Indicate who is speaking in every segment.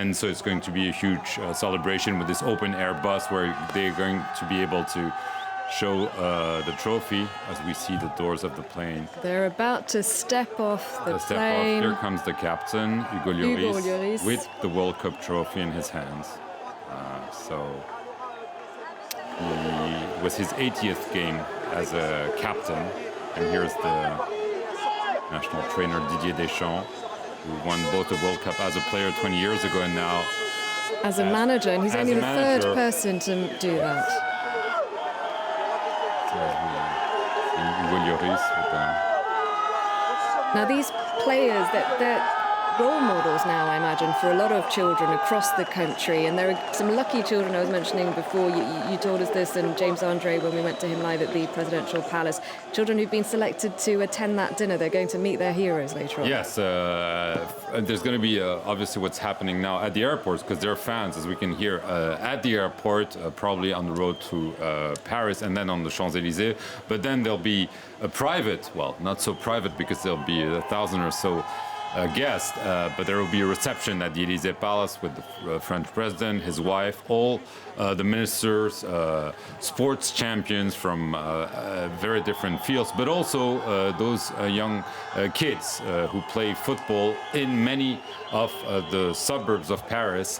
Speaker 1: And so it's going to be a huge celebration with this open air bus where they're going to be able to show the trophy as we see the doors of the plane.
Speaker 2: They're about to step off the plane.
Speaker 1: Here comes the captain, Hugo Lloris, with the World Cup trophy in his hands. So he was his 80th game as a captain, and here's the national trainer Didier Deschamps, who won both the World Cup as a player 20 years ago and now
Speaker 2: as a manager, and he's only the third person to do that.
Speaker 1: Hugo Lloris with
Speaker 2: Now these players, they're role models now, I imagine, for a lot of children across the country. And there are some lucky children I was mentioning before. You told us this, and James Andre, when we went to him live at the Presidential Palace. Children who've been selected to attend that dinner. They're going to meet their heroes later on.
Speaker 1: Yes, there's going to be obviously what's happening now at the airports, because there are fans, as we can hear, at the airport, probably on the road to Paris and then on the champs-elysees. But then there'll be a private, well, not so private because there'll be 1,000 or so guest, but there will be a reception at the Élysée Palace with the French president, his wife, all the ministers, sports champions from very different fields, but also those young kids who play football in many of the suburbs of Paris,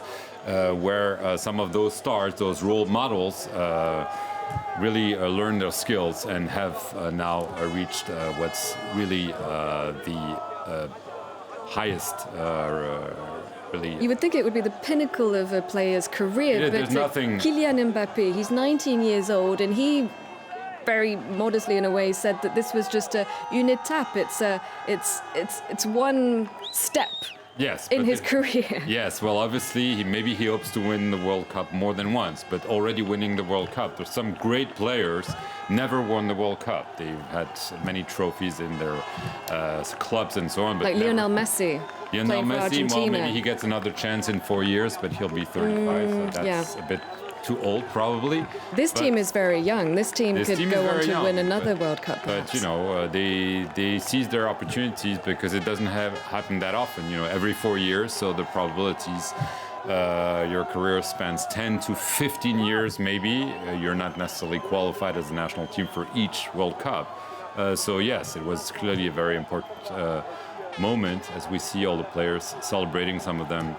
Speaker 1: where some of those stars, those role models, really learn their skills and have now reached what's really the highest, really.
Speaker 2: You would think it would be the pinnacle of a player's career, but Kylian Mbappé, he's 19 years old, and he very modestly, in a way, said that this was just une étape. It's one step.
Speaker 1: Yes,
Speaker 2: in his career.
Speaker 1: Yes, well, obviously, maybe he hopes to win the World Cup more than once, but already winning the World Cup. There's some great players never won the World Cup. They've had many trophies in their clubs and so on. But
Speaker 2: like Lionel Messi.
Speaker 1: Lionel Messi, well, maybe he gets another chance in 4 years, but he'll be 35, so that's a bit too old, probably.
Speaker 2: This team is very young. This team could go on to win another World Cup, perhaps.
Speaker 1: But, you know, they seize their opportunities because it doesn't happen that often, you know, every 4 years. So the probabilities, your career spans 10 to 15 years, maybe. You're not necessarily qualified as a national team for each World Cup. So, yes, it was clearly a very important moment as we see all the players celebrating, some of them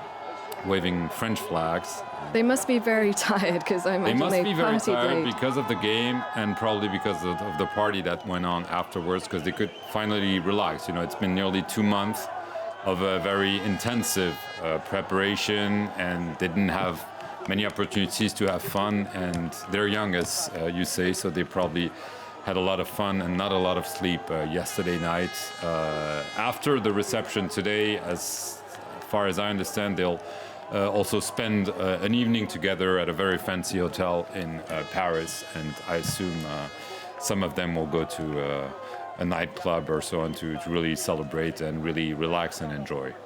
Speaker 1: waving French flags.
Speaker 2: They must be very tired, because I imagine
Speaker 1: they must be very tired
Speaker 2: late.
Speaker 1: because of the game and probably because of the party that went on afterwards, because they could finally relax. You know, it's been nearly 2 months of a very intensive preparation, and they didn't have many opportunities to have fun. And they're young, as you say, so they probably had a lot of fun and not a lot of sleep yesterday night. After the reception today, as far as I understand, they'll also spend an evening together at a very fancy hotel in Paris, and I assume some of them will go to a nightclub or so on to really celebrate and really relax and enjoy.